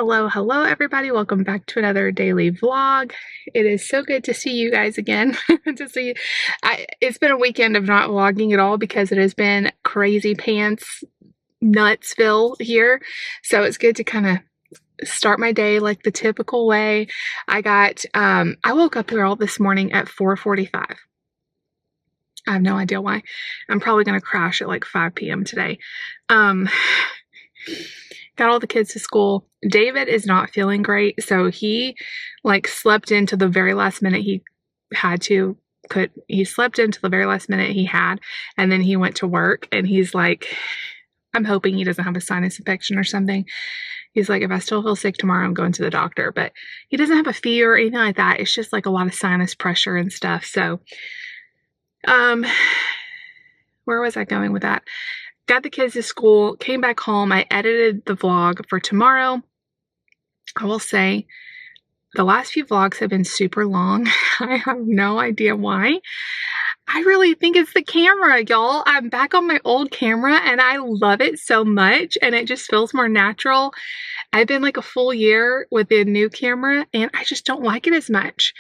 Hello, everybody. Welcome back to another daily vlog. It is so good to see you guys again. It's been a weekend of not vlogging at all because it has been crazy pants nutsville here. So it's good to kind of start my day like the typical way. I woke up here all this morning at 4:45. I have no idea why. I'm probably going to crash at like 5 p.m. today. Got all the kids to school. David is not feeling great, so he slept into the very last minute he had to. He slept into the very last minute he had, and then he went to work, and he's like, I'm hoping he doesn't have a sinus infection or something. He's like, if I still feel sick tomorrow, I'm going to the doctor. But he doesn't have a fever or anything like that. It's just like a lot of sinus pressure and stuff. So, where was I going with that? Got the kids to school, came back home. I edited the vlog for tomorrow. I will say the last few vlogs have been super long. I have no idea why. I really think it's the camera, y'all. I'm back on my old camera and I love it so much and it just feels more natural. I've been like a full year with the new camera and I just don't like it as much.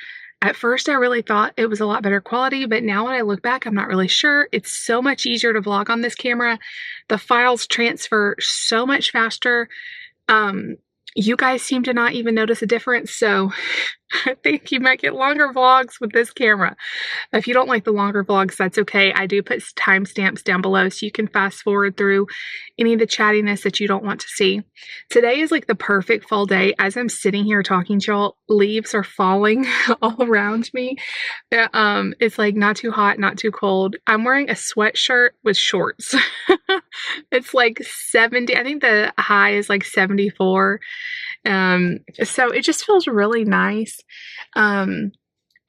At first, I really thought it was a lot better quality, but now when I look back, I'm not really sure. It's so much easier to vlog on this camera. The files transfer so much faster. You guys seem to not even notice a difference, so I think you might get longer vlogs with this camera. If you don't like the longer vlogs, that's okay. I do put timestamps down below so you can fast forward through any of the chattiness that you don't want to see. Today is like the perfect fall day. As I'm sitting here talking to y'all, leaves are falling all around me. It's like not too hot, not too cold. I'm wearing a sweatshirt with shorts. It's like 70. I think the high is like 74. So it just feels really nice. I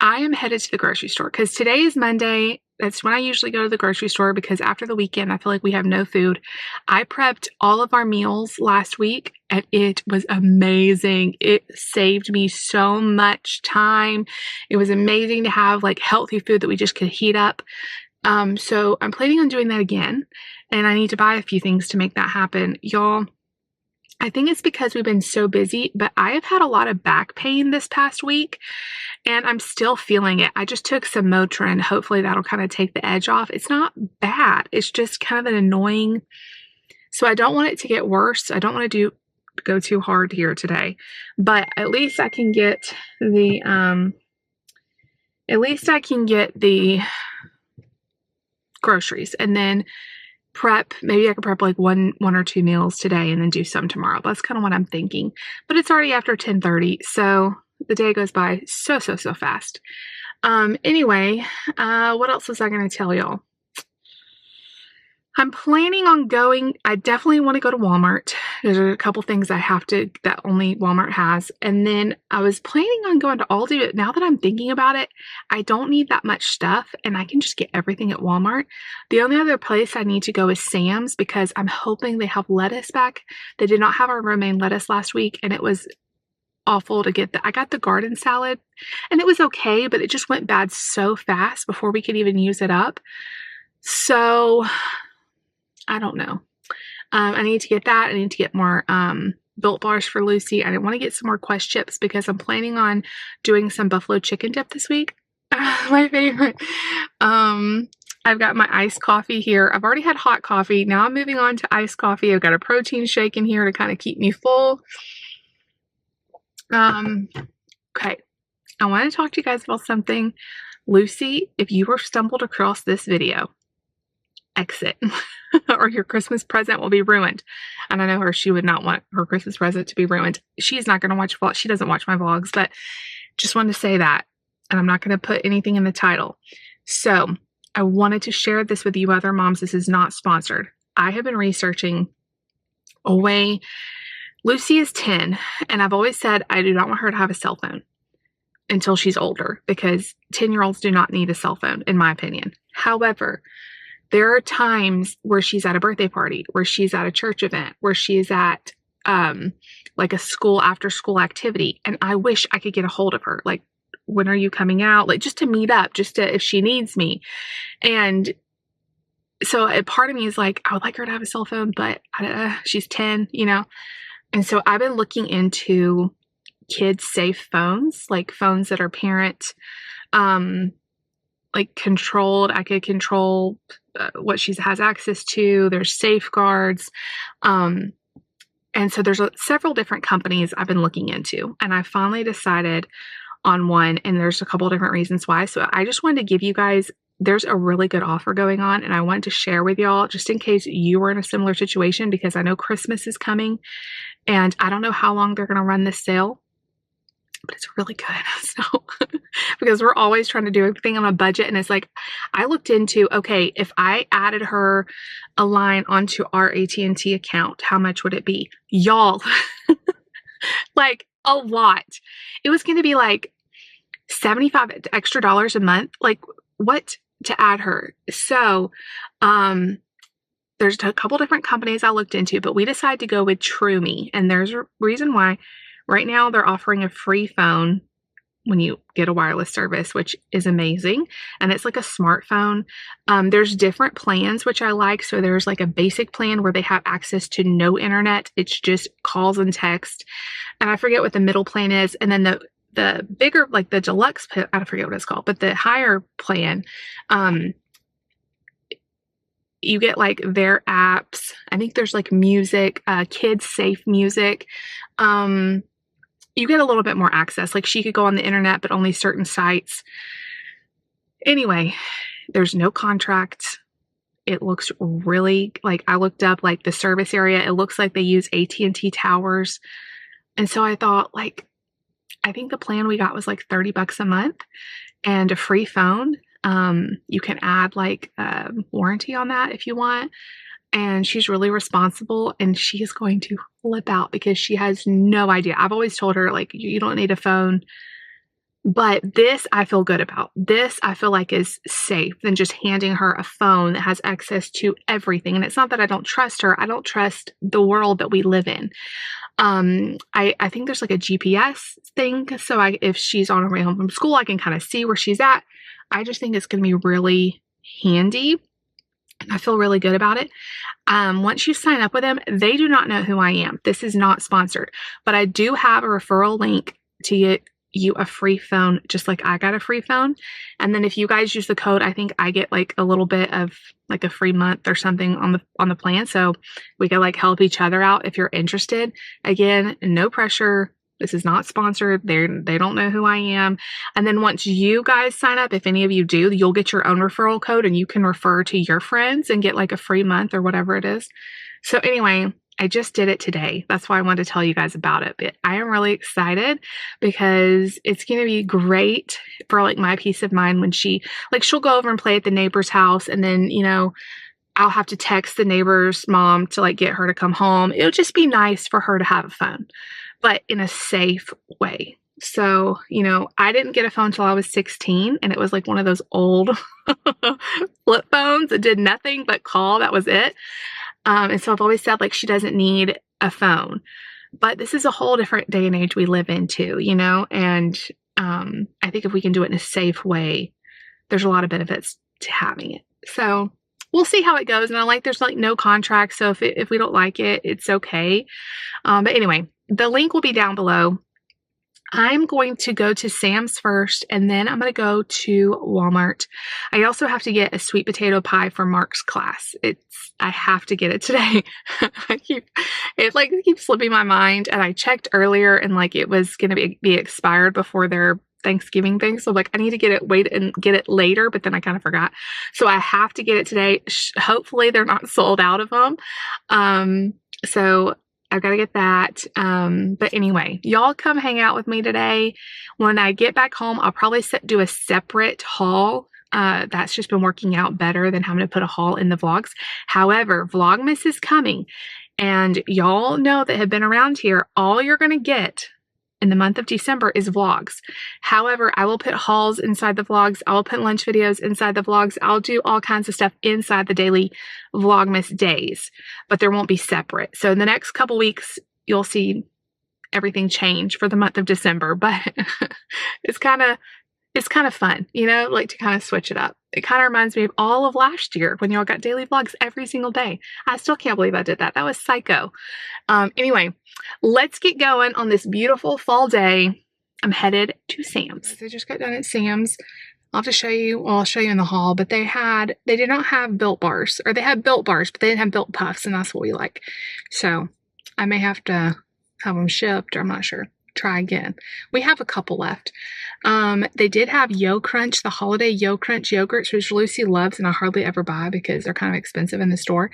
am headed to the grocery store because today is Monday. That's when I usually go to the grocery store because after the weekend, I feel like we have no food. I prepped all of our meals last week and it was amazing. It saved me so much time. It was amazing to have like healthy food that we just could heat up. So I'm planning on doing that again and I need to buy a few things to make that happen. Y'all, I think it's because we've been so busy, but I have had a lot of back pain this past week and I'm still feeling it. I just took some Motrin. Hopefully that'll kind of take the edge off. It's not bad. It's just kind of an annoying. So I don't want it to get worse. I don't want to go too hard here today, but at least I can get the, groceries and then prep. Maybe I could prep like one or two meals today and then do some tomorrow. That's kind of what I'm thinking, but it's already after 10:30. So the day goes by so fast. Anyway, what else was I going to tell y'all? I'm planning on going. I definitely want to go to Walmart. There's a couple things that only Walmart has. And then I was planning on going to Aldi, but now that I'm thinking about it, I don't need that much stuff and I can just get everything at Walmart. The only other place I need to go is Sam's because I'm hoping they have lettuce back. They did not have our romaine lettuce last week and it was awful to get I got the garden salad and it was okay, but it just went bad so fast before we could even use it up. So I don't know. I need to get that. I need to get more Built Bars for Lucy. I want to get some more Quest chips because I'm planning on doing some buffalo chicken dip this week. My favorite. I've got my iced coffee here. I've already had hot coffee. Now I'm moving on to iced coffee. I've got a protein shake in here to kind of keep me full. Okay. I want to talk to you guys about something. Lucy, if you were stumbled across this video, exit or your Christmas present will be ruined. And I know her, she would not want her Christmas present to be ruined. She's not going to watch vlogs. She doesn't watch my vlogs, but just wanted to say that. And I'm not going to put anything in the title. So I wanted to share this with you other moms. This is not sponsored. I have been researching a way. Lucy is 10 and I've always said I do not want her to have a cell phone until she's older because 10-year-olds do not need a cell phone in my opinion. However, there are times where she's at a birthday party, where she's at a church event, where she's at like a school after school activity. And I wish I could get a hold of her. Like, when are you coming out? Like just to meet up, just to, if she needs me. And so a part of me is like, I would like her to have a cell phone, but she's 10, you know? And so I've been looking into kids safe phones, like phones that are parent um like controlled. I could control what she has access to. There's safeguards. Um and so there's several different companies I've been looking into, and I finally decided on one, and there's a couple different reasons why. So I just wanted to give you guys, there's a really good offer going on, and I wanted to share with y'all just in case you were in a similar situation, because I know Christmas is coming and I don't know how long they're going to run this sale, but it's really good. So, because we're always trying to do everything on a budget, and it's like, I looked into, okay, if I added her a line onto our AT&T account, how much would it be? Y'all, like a lot. It was going to be like $75 extra a month. Like, what, to add her? So, there's a couple different companies I looked into, but we decided to go with TrueMe, and there's a reason why. Right now, they're offering a free phone when you get a wireless service, which is amazing. And it's like a smartphone. There's different plans, which I like. So there's like a basic plan where they have access to no internet. It's just calls and text. And I forget what the middle plan is. And then the bigger, like the deluxe, I forget what it's called, but the higher plan, you get like their apps. I think there's like music, kids safe music. You get a little bit more access. Like, she could go on the internet, but only certain sites. Anyway, there's no contract. It looks really, like, I looked up like the service area. It looks like they use AT&T towers. And so I thought, like, I think the plan we got was like $30 a month and a free phone. You can add like warranty on that if you want. And she's really responsible, and she is going to flip out because she has no idea. I've always told her, like, you don't need a phone. But this I feel good about. This I feel like is safe than just handing her a phone that has access to everything. And it's not that I don't trust her. I don't trust the world that we live in. I think there's like a GPS thing. So if she's on her way home from school, I can kind of see where she's at. I just think it's going to be really handy. I feel really good about it. Once you sign up with them, they do not know who I am. This is not sponsored, but I do have a referral link to get you a free phone, just like I got a free phone. And then if you guys use the code, I think I get like a little bit of like a free month or something on the plan. So we can like help each other out if you're interested. Again, no pressure. This is not sponsored. They don't know who I am. And then once you guys sign up, if any of you do, you'll get your own referral code, and you can refer to your friends and get like a free month or whatever it is. So anyway, I just did it today. That's why I wanted to tell you guys about it. But I am really excited because it's going to be great for like my peace of mind when she'll go over and play at the neighbor's house, and then, I'll have to text the neighbor's mom to like get her to come home. It'll just be nice for her to have a phone, but in a safe way. So, I didn't get a phone till I was 16, and it was like one of those old flip phones that did nothing but call. That was it. And so I've always said, like, she doesn't need a phone, but this is a whole different day and age we live in too, and I think if we can do it in a safe way, there's a lot of benefits to having it. So we'll see how it goes. And there's like no contract. So if we don't like it, it's okay. But anyway, the link will be down below. I'm going to go to Sam's first, and then I'm going to go to Walmart. I also have to get a sweet potato pie for Mark's class. I have to get it today. It keeps slipping my mind, and I checked earlier, and like it was going to be expired before their Thanksgiving thing. So I need to wait and get it later, but then I kind of forgot. So I have to get it today. Hopefully they're not sold out of them. So I've got to get that. But anyway, y'all come hang out with me today. When I get back home, I'll probably do a separate haul. That's just been working out better than having to put a haul in the vlogs. However, Vlogmas is coming, and y'all know that have been around here, all you're going to get in the month of December is vlogs. However, I will put hauls inside the vlogs. I will put lunch videos inside the vlogs. I'll do all kinds of stuff inside the daily Vlogmas days, but there won't be separate. So in the next couple weeks, you'll see everything change for the month of December, but it's kind of it's kind of fun, like to kind of switch it up. It kind of reminds me of all of last year when y'all got daily vlogs every single day. I still can't believe I did that. That was psycho. Anyway, let's get going on this beautiful fall day. I'm headed to Sam's. I just got done at Sam's. I'll have to show you, well, I'll show you in the hall, but they did not have Built Bars, or they had Built Bars, but they didn't have Built Puffs, and that's what we like. So I may have to have them shipped, or I'm not sure. Try again. We have a couple left. They did have Yo Crunch, the holiday Yo Crunch yogurts, which Lucy loves and I hardly ever buy because they're kind of expensive in the store.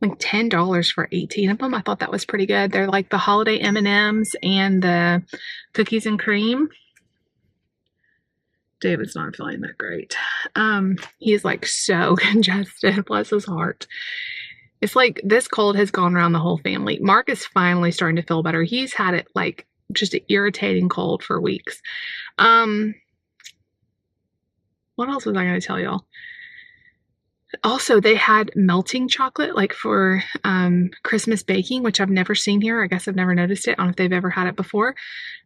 Like $10 for 18 of them. I thought that was pretty good. They're like the holiday M&Ms and the cookies and cream. David's not feeling that great. He's like so congested, bless his heart. It's like this cold has gone around the whole family. Mark is finally starting to feel better. He's had it like just an irritating cold for weeks. What else was I going to tell y'all? Also, they had melting chocolate, like for Christmas baking, which I've never seen here. I guess I've never noticed it. I don't know if they've ever had it before.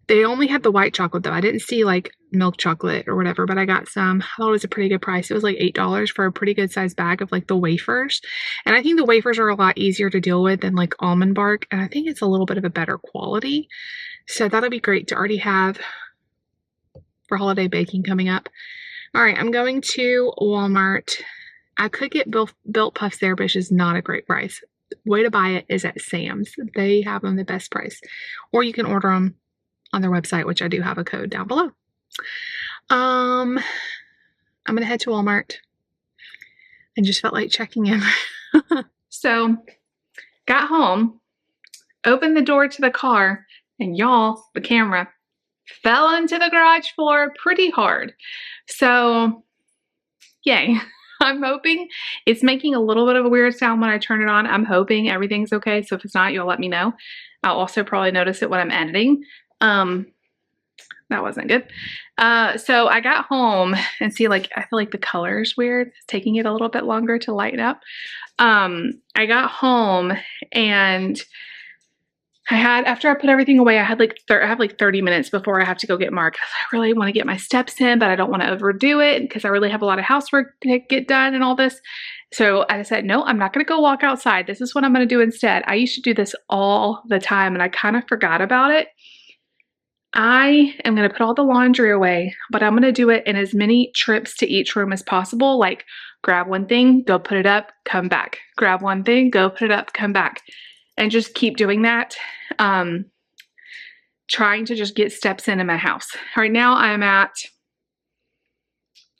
They only had the white chocolate, though. I didn't see, like, milk chocolate or whatever, but I got some. I thought it was a pretty good price. It was, like, $8 for a pretty good-sized bag of, like, the wafers. And I think the wafers are a lot easier to deal with than, like, almond bark. And I think it's a little bit of a better quality. So that'll be great to already have for holiday baking coming up. All right, I'm going to Walmart. I could get Built Puffs there, but it's just not a great price. The way to buy it is at Sam's. They have them the best price. Or you can order them on their website, which I do have a code down below. I'm going to head to Walmart. I just felt like checking in. So, got home, opened the door to the car, and y'all, the camera fell into the garage floor pretty hard. So, yay. I'm hoping it's making a little bit of a weird sound when I turn it on. I'm hoping everything's okay. So if it's not, you'll let me know. I'll also probably notice it when I'm editing. That wasn't good. So I got home and see, like, I feel like the color is weird. It's taking it a little bit longer to lighten up. I got home and after I put everything away, I have like 30 minutes before I have to go get Mark. I really want to get my steps in, but I don't want to overdo it because I really have a lot of housework to get done and all this. So I decided, no, I'm not going to go walk outside. This is what I'm going to do instead. I used to do this all the time and I kind of forgot about it. I am going to put all the laundry away, but I'm going to do it in as many trips to each room as possible. Like grab one thing, go put it up, come back. Grab one thing, go put it up, come back. And just keep doing that. Trying to just get steps in my house. Right now I'm at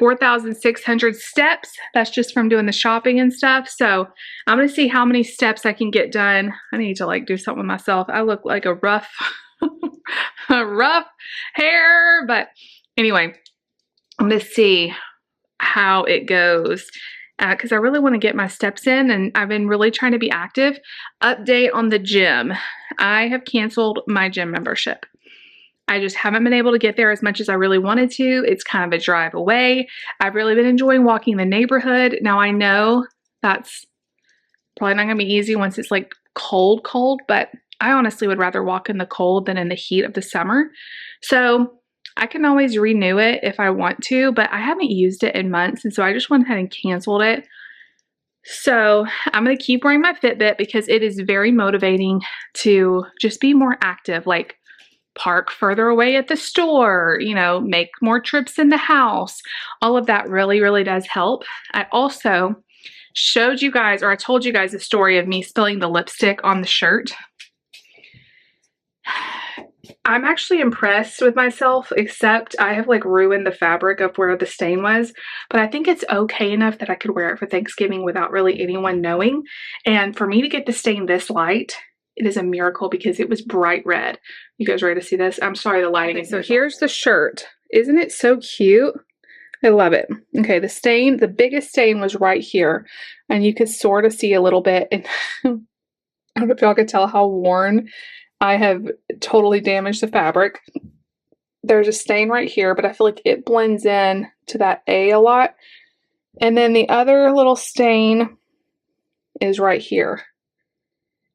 4,600 steps. That's just from doing the shopping and stuff. So I'm going to see how many steps I can get done. I need to like do something with myself. I look like a rough, a rough hair. But anyway, I'm going to see how it goes. Because I really want to get my steps in and I've been really trying to be active. Update on the gym. I have canceled my gym membership. I just haven't been able to get there as much as I really wanted to. It's kind of a drive away. I've really been enjoying walking the neighborhood. Now I know that's probably not going to be easy once it's like cold, but I honestly would rather walk in the cold than in the heat of the summer. So I can always renew it if I want to, but I haven't used it in months, and so I just went ahead and canceled it. So I'm going to keep wearing my Fitbit because it is very motivating to just be more active, like park further away at the store, you know, make more trips in the house. All of that really, really does help. I also showed you guys, or I told you guys a story of me spilling the lipstick on the shirt. I'm actually impressed with myself, except I have like ruined the fabric of where the stain was, but I think it's okay enough that I could wear it for Thanksgiving without really anyone knowing. And for me to get the stain this light, it is a miracle because it was bright red. You guys ready to see this? I'm sorry, the lighting. Okay, so here's the shirt. Isn't it so cute? I love it. Okay, the stain, the biggest stain was right here, and you could sort of see a little bit. And I don't know if y'all could tell how worn I have totally damaged the fabric. There's a stain right here, but I feel like it blends in to that A a lot. And then the other little stain is right here.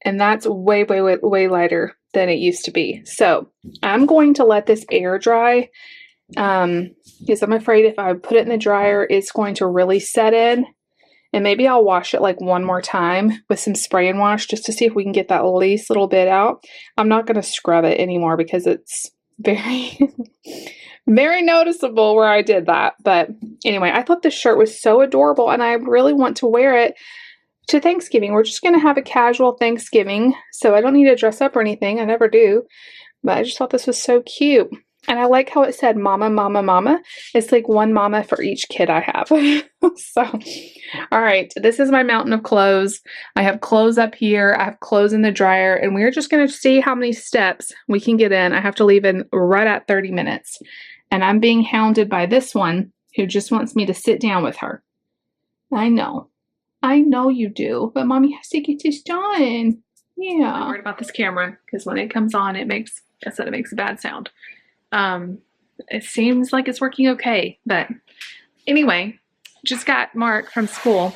And that's way, way, way lighter than it used to be. So I'm going to let this air dry Because I'm afraid if I put it in the dryer, it's going to really set in. And maybe I'll wash it like one more time with some spray and wash just to see if we can get that least little bit out. I'm not going to scrub it anymore because it's very, very noticeable where I did that. But anyway, I thought this shirt was so adorable and I really want to wear it to Thanksgiving. We're just going to have a casual Thanksgiving, so I don't need to dress up or anything. I never do. But I just thought this was so cute. And I like how it said mama, mama, mama. It's like one mama for each kid I have. So, all right. This is my mountain of clothes. I have clothes up here. I have clothes in the dryer. And we're just going to see how many steps we can get in. I have to leave in right at 30 minutes. And I'm being hounded by this one who just wants me to sit down with her. I know. I know you do. But Mommy has to get this done. Yeah. I'm worried about this camera because when it comes on, it makes a bad sound. It seems like it's working okay, but anyway, just got Mark from school.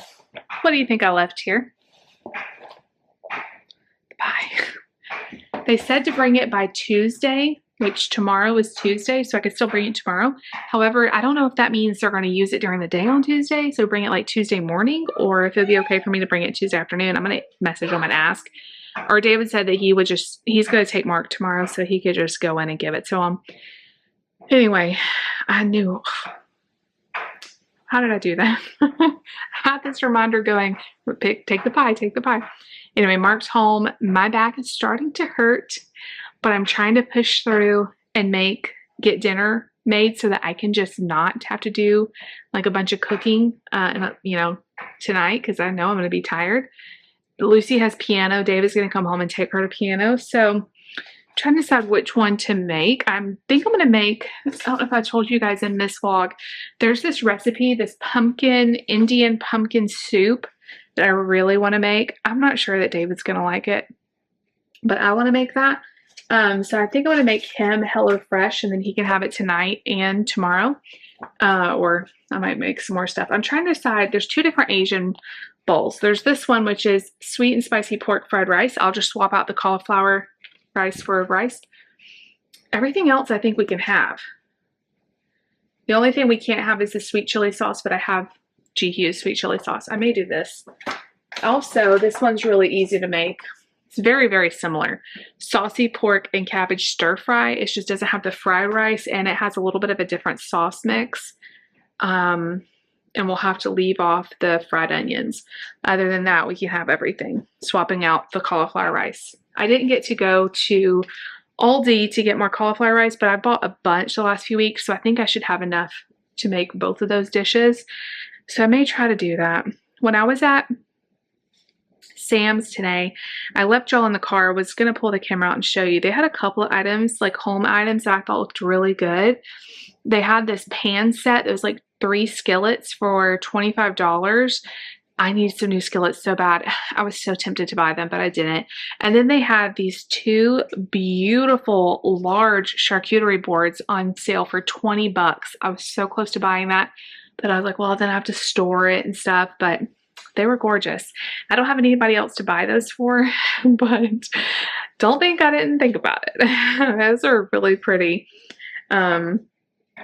What do you think I left here? Bye. They said to bring it by Tuesday, which tomorrow is Tuesday, so I could still bring it tomorrow. However, I don't know if that means they're going to use it during the day on Tuesday, so bring it like Tuesday morning, or if it'd be okay for me to bring it Tuesday afternoon. I'm going to message them and ask. Or David said that he's going to take Mark tomorrow so he could just go in and give it to him. Anyway, I knew. How did I do that? I had this reminder going, take the pie, take the pie. Anyway, Mark's home. My back is starting to hurt, but I'm trying to push through and get dinner made so that I can just not have to do like a bunch of cooking, tonight, because I know I'm going to be tired. Lucy has piano. David's going to come home and take her to piano. So I'm trying to decide which one to make. I think I'm going to make, I don't know if I told you guys in this vlog, there's this recipe, this Indian pumpkin soup that I really want to make. I'm not sure that David's going to like it, but I want to make that. So I think I'm going to make him HelloFresh and then he can have it tonight and tomorrow. Or I might make some more stuff. I'm trying to decide. There's two different Asian bowls. There's this one, which is sweet and spicy pork fried rice. I'll just swap out the cauliflower rice for rice. Everything else I think we can have. The only thing we can't have is the sweet chili sauce, but I have GQ's sweet chili sauce. I may do this. Also, this one's really easy to make. It's very, very similar. Saucy pork and cabbage stir fry. It just doesn't have the fried rice and it has a little bit of a different sauce mix. And we'll have to leave off the fried onions. Other than that, we can have everything. Swapping out the cauliflower rice. I didn't get to go to Aldi to get more cauliflower rice, but I bought a bunch the last few weeks, so I think I should have enough to make both of those dishes. So I may try to do that. When I was at Sam's today, I left y'all in the car. I was going to pull the camera out and show you. They had a couple of items, like home items that I thought looked really good. They had this pan set that was like 3 skillets for $25. I need some new skillets so bad. I was so tempted to buy them, but I didn't. And then they had these 2 beautiful large charcuterie boards on sale for 20 bucks. I was so close to buying that, but I was like, well, then I have to store it and stuff, but they were gorgeous. I don't have anybody else to buy those for, but don't think I didn't think about it. Those are really pretty.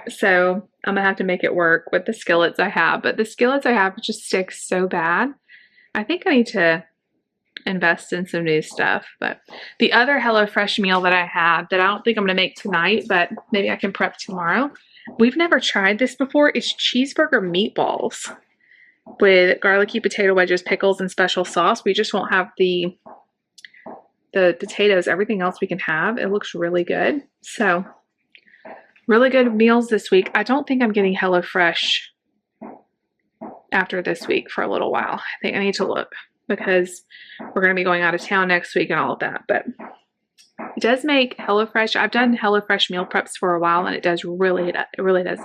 So I'm gonna have to make it work with the skillets I have, but the skillets I have just stick so bad. I think I need to invest in some new stuff. But the other HelloFresh meal that I have that I don't think I'm gonna make tonight, but maybe I can prep tomorrow. We've never tried this before. It's cheeseburger meatballs with garlicky potato wedges, pickles, and special sauce. We just won't have the potatoes. Everything else we can have. It looks really good. So really good meals this week. I don't think I'm getting HelloFresh after this week for a little while. I think I need to look because we're going to be going out of town next week and all of that. But it does make HelloFresh. I've done HelloFresh meal preps for a while and it really does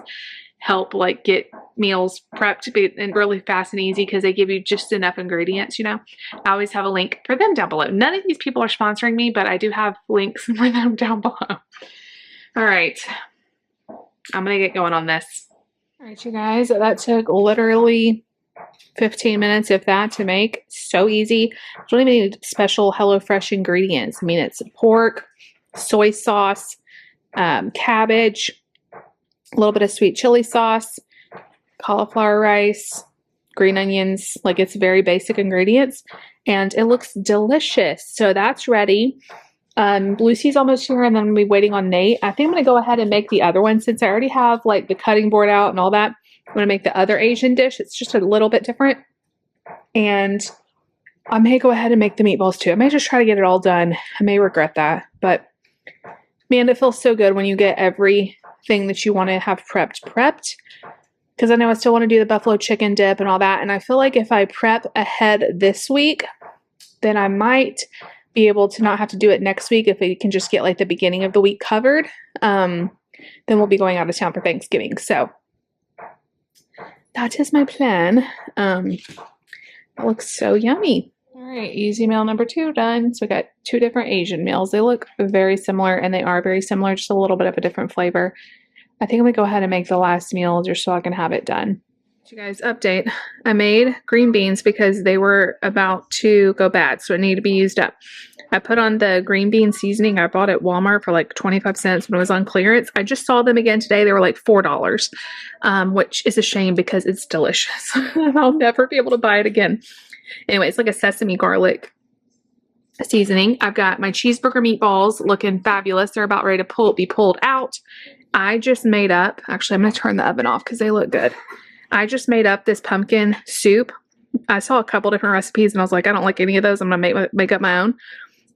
help like get meals prepped to be really fast and easy because they give you just enough ingredients, you know. I always have a link for them down below. None of these people are sponsoring me, but I do have links for them down below. All right. I'm going to get going on this. All right, you guys, that took literally 15 minutes, if that, to make. So easy. Don't even need special HelloFresh ingredients. I mean, it's pork, soy sauce, cabbage, a little bit of sweet chili sauce, cauliflower rice, green onions. Like, it's very basic ingredients, and it looks delicious. So that's ready. Lucy's almost here, and then I'm gonna be waiting on Nate. I think I'm gonna go ahead and make the other one since I already have like the cutting board out and all that. I'm gonna make the other Asian dish. It's just a little bit different, and I may go ahead and make the meatballs too. I may just try to get it all done. I may regret that, but man, it feels so good when you get everything that you want to have prepped. Because I know I still want to do the buffalo chicken dip and all that, and I feel like if I prep ahead this week, then I might be able to not have to do it next week if we can just get like the beginning of the week covered. Then we'll be going out of town for Thanksgiving. So that is my plan. It looks so yummy. All right, easy meal number 2 done. So we got 2 different Asian meals. They look very similar, and they are very similar, just a little bit of a different flavor. I think I'm gonna go ahead and make the last meal just so I can have it done. You guys, update. I made green beans because they were about to go bad, so it needed to be used up. I put on the green bean seasoning I bought at Walmart for like 25 cents when it was on clearance. I just saw them again today. They were like $4, which is a shame because it's delicious. I'll never be able to buy it again. Anyway, it's like a sesame garlic seasoning. I've got my cheeseburger meatballs looking fabulous. They're about ready to be pulled out. I just made up, actually I'm going to turn the oven off because they look good. I just made up this pumpkin soup. I saw a couple different recipes and I was like, I don't like any of those. I'm going to make up my own.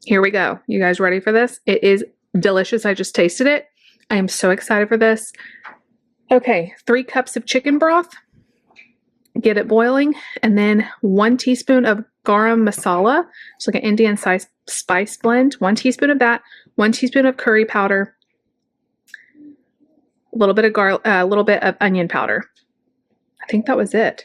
Here we go. You guys ready for this? It is delicious. I just tasted it. I am so excited for this. Okay, 3 cups of chicken broth. Get it boiling, and then 1 teaspoon of garam masala. It's like an Indian spice blend. 1 teaspoon of that. 1 teaspoon of curry powder. A little bit of onion powder. I think that was it.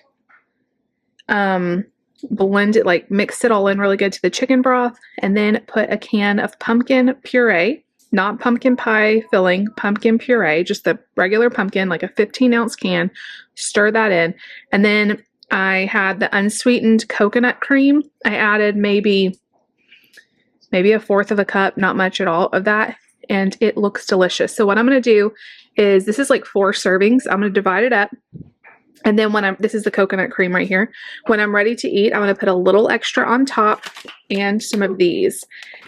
Blend it, like mix it all in really good to the chicken broth, and then put a can of pumpkin puree, not pumpkin pie filling, pumpkin puree, just the regular pumpkin, like a 15-ounce can. Stir that in, and then I had the unsweetened coconut cream. I added maybe 1/4 of a cup, not much at all of that, and it looks delicious. So what I'm going to do is, this is like 4 servings. I'm going to divide it up. And then this is the coconut cream right here. When I'm ready to eat, I'm going to put a little extra on top and some of these.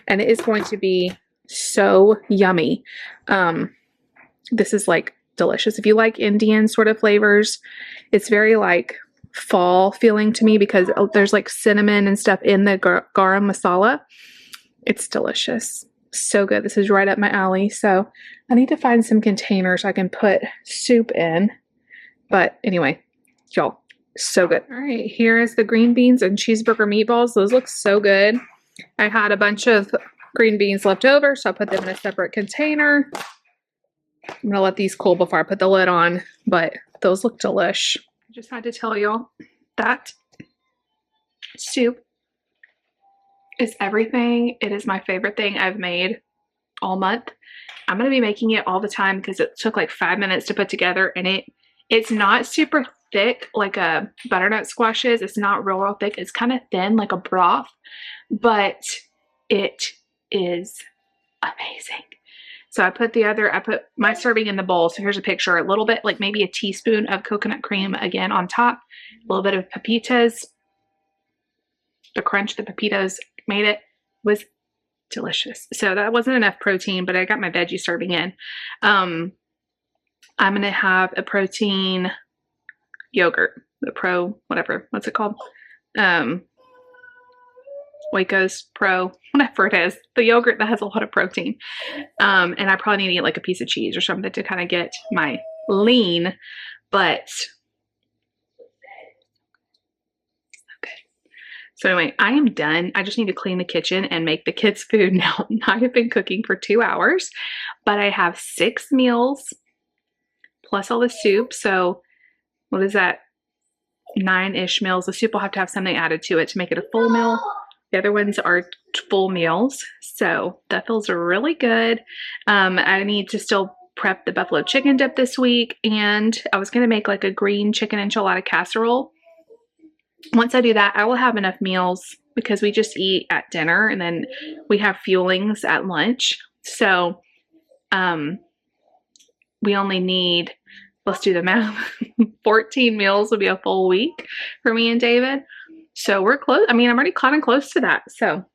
And it is going to be so yummy. This is like delicious. If you like Indian sort of flavors, it's very like fall feeling to me because there's like cinnamon and stuff in the garam masala. It's delicious. So good. This is right up my alley. So I need to find some containers I can put soup in. But anyway, y'all, so good. All right, here is the green beans and cheeseburger meatballs. Those look so good. I had a bunch of green beans left over, so I put them in a separate container. I'm going to let these cool before I put the lid on, but those look delish. I just had to tell y'all that soup is everything. It is my favorite thing I've made all month. I'm going to be making it all the time because it took like 5 minutes to put together, and it's not super thick like a butternut squash is. It's not real thick. It's kind of thin like a broth, but it is amazing. So I put my serving in the bowl. So here's a picture, a little bit, like maybe a teaspoon of coconut cream again on top, a little bit of pepitas. The crunch the pepitas made it was delicious. So that wasn't enough protein, but I got my veggie serving in. I'm going to have a protein yogurt, the Pro, whatever, what's it called? Waco's Pro, whatever it is, the yogurt that has a lot of protein. And I probably need to eat like a piece of cheese or something to kind of get my lean, but okay. So anyway, I am done. I just need to clean the kitchen and make the kids' food now. I have been cooking for 2 hours, but I have 6 meals plus all the soup. So what is that? 9-ish meals. The soup will have to have something added to it to make it a full meal. The other ones are full meals. So that feels really good. I need to still prep the buffalo chicken dip this week. And I was going to make like a green chicken enchilada casserole. Once I do that, I will have enough meals because we just eat at dinner and then we have fuelings at lunch. So, we only need let's do the math. 14 meals would be a full week for me and David. So we're close. I mean, I'm already kind of close to that. So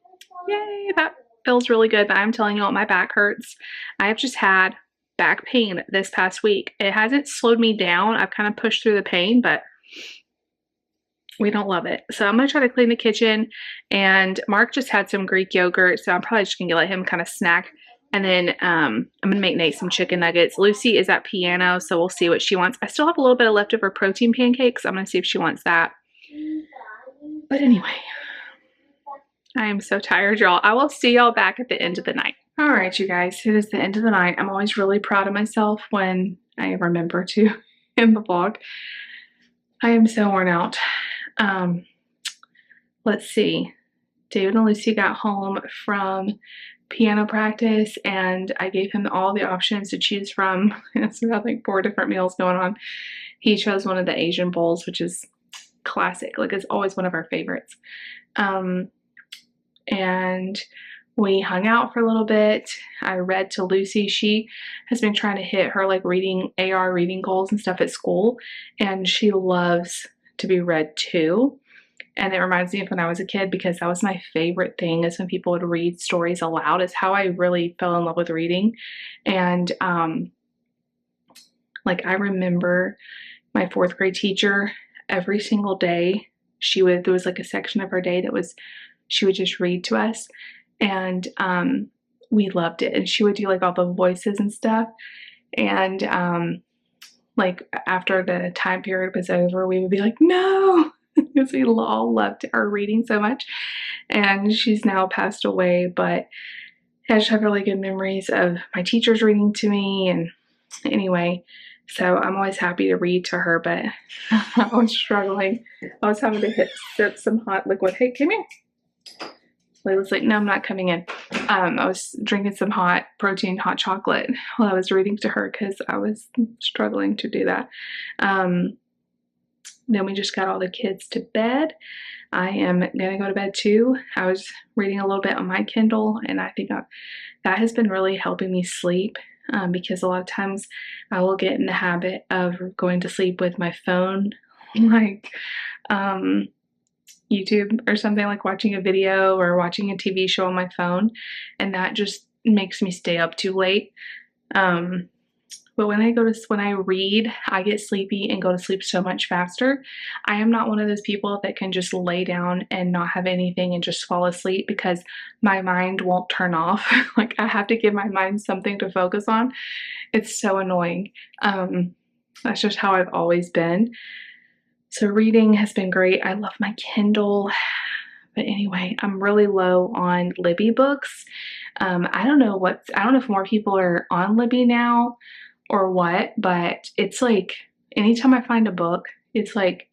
yay, that feels really good. But I'm telling you what, my back hurts. I have just had back pain this past week. It hasn't slowed me down. I've kind of pushed through the pain, but we don't love it. So I'm going to try to clean the kitchen. And Mark just had some Greek yogurt. So I'm probably just going to let him kind of snack. And then I'm going to make Nate some chicken nuggets. Lucy is at piano, so we'll see what she wants. I still have a little bit of leftover protein pancakes. I'm going to see if she wants that. But anyway, I am so tired, y'all. I will see y'all back at the end of the night. All right, you guys, it is the end of the night. I'm always really proud of myself when I remember to in the vlog. I am so worn out. Let's see. David and Lucy got home from piano practice and I gave him all the options to choose from. It's about like 4 different meals going on. He chose one of the Asian bowls, which is classic. Like, it's always one of our favorites. And we hung out for a little bit. I read to Lucy. She has been trying to hit her like AR reading goals and stuff at school, and she loves to be read to. And it reminds me of when I was a kid, because that was my favorite thing, is when people would read stories aloud. Is how I really fell in love with reading. And like, I remember my 4th grade teacher, every single day there was like a section of her day that was, she would just read to us, and we loved it. And she would do like all the voices and stuff. And like, after the time period was over, we would be like, no, because we all loved our reading so much. And she's now passed away, but I just have really good memories of my teachers reading to me. And anyway, so I'm always happy to read to her, but I was struggling. I was having to sip some hot liquid. Hey, come here. Layla's like, no, I'm not coming in. I was drinking some hot chocolate while I was reading to her, because I was struggling to do that. Then we just got all the kids to bed. I am gonna go to bed too. I was reading a little bit on my Kindle, and I think that has been really helping me sleep, because a lot of times I will get in the habit of going to sleep with my phone, like YouTube or something, like watching a video or watching a TV show on my phone, and that just makes me stay up too late. But when I read, I get sleepy and go to sleep so much faster. I am not one of those people that can just lay down and not have anything and just fall asleep, because my mind won't turn off. Like, I have to give my mind something to focus on. It's so annoying. That's just how I've always been. So reading has been great. I love my Kindle. But anyway, I'm really low on Libby books. I don't know if more people are on Libby now or what, but it's like, anytime I find a book, it's like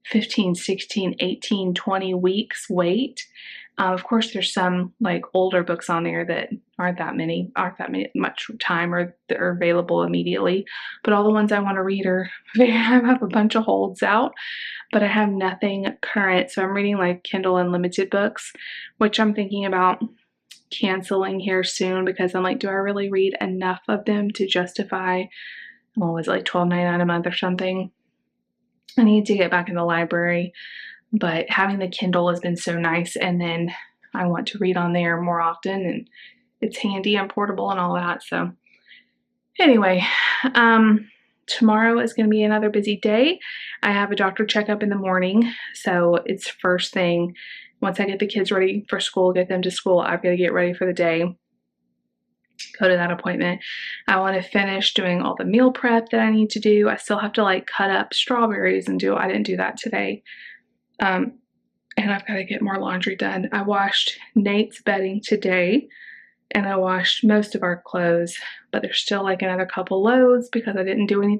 15, 16, 18, 20 weeks wait. Of course, there's some like older books on there that aren't that much time, or they're available immediately. But all the ones I want to read I have a bunch of holds out, but I have nothing current. So I'm reading like Kindle Unlimited books, which I'm thinking about canceling here soon, because I'm like, do I really read enough of them to justify, what was it, like $12.99 a month or something? I need to get back in the library, but having the Kindle has been so nice, and then I want to read on there more often, and it's handy and portable and all that. So anyway, tomorrow is going to be another busy day. I have a doctor checkup in the morning, so it's first thing. Once I get the kids ready for school, get them to school, I've got to get ready for the day, go to that appointment. I want to finish doing all the meal prep that I need to do. I still have to like cut up strawberries and I didn't do that today. And I've got to get more laundry done. I washed Nate's bedding today, and I washed most of our clothes, but there's still like another couple loads because I didn't do any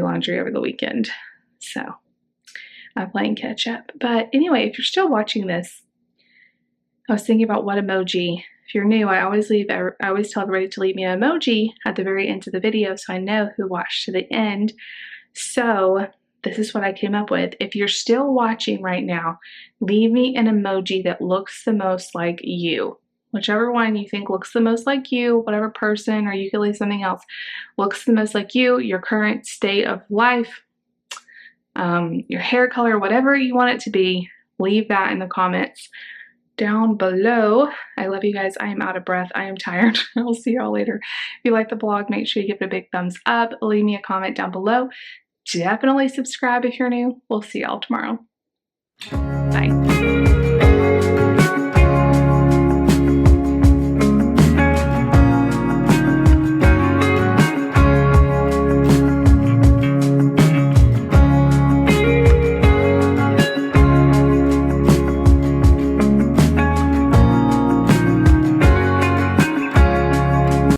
laundry over the weekend. So I'm playing catch up. But anyway, if you're still watching this, I was thinking about what emoji. If you're new, I always tell everybody to leave me an emoji at the very end of the video so I know who watched to the end. So this is what I came up with. If you're still watching right now, leave me an emoji that looks the most like you. Whichever one you think looks the most like you, whatever person, or you could leave something else, looks the most like you, your current state of life, your hair color, whatever you want it to be, leave that in the comments down below. I love you guys. I am out of breath. I am tired. I'll see y'all later. If you like the vlog, make sure you give it a big thumbs up. Leave me a comment down below. Definitely subscribe if you're new. We'll see y'all tomorrow. Bye.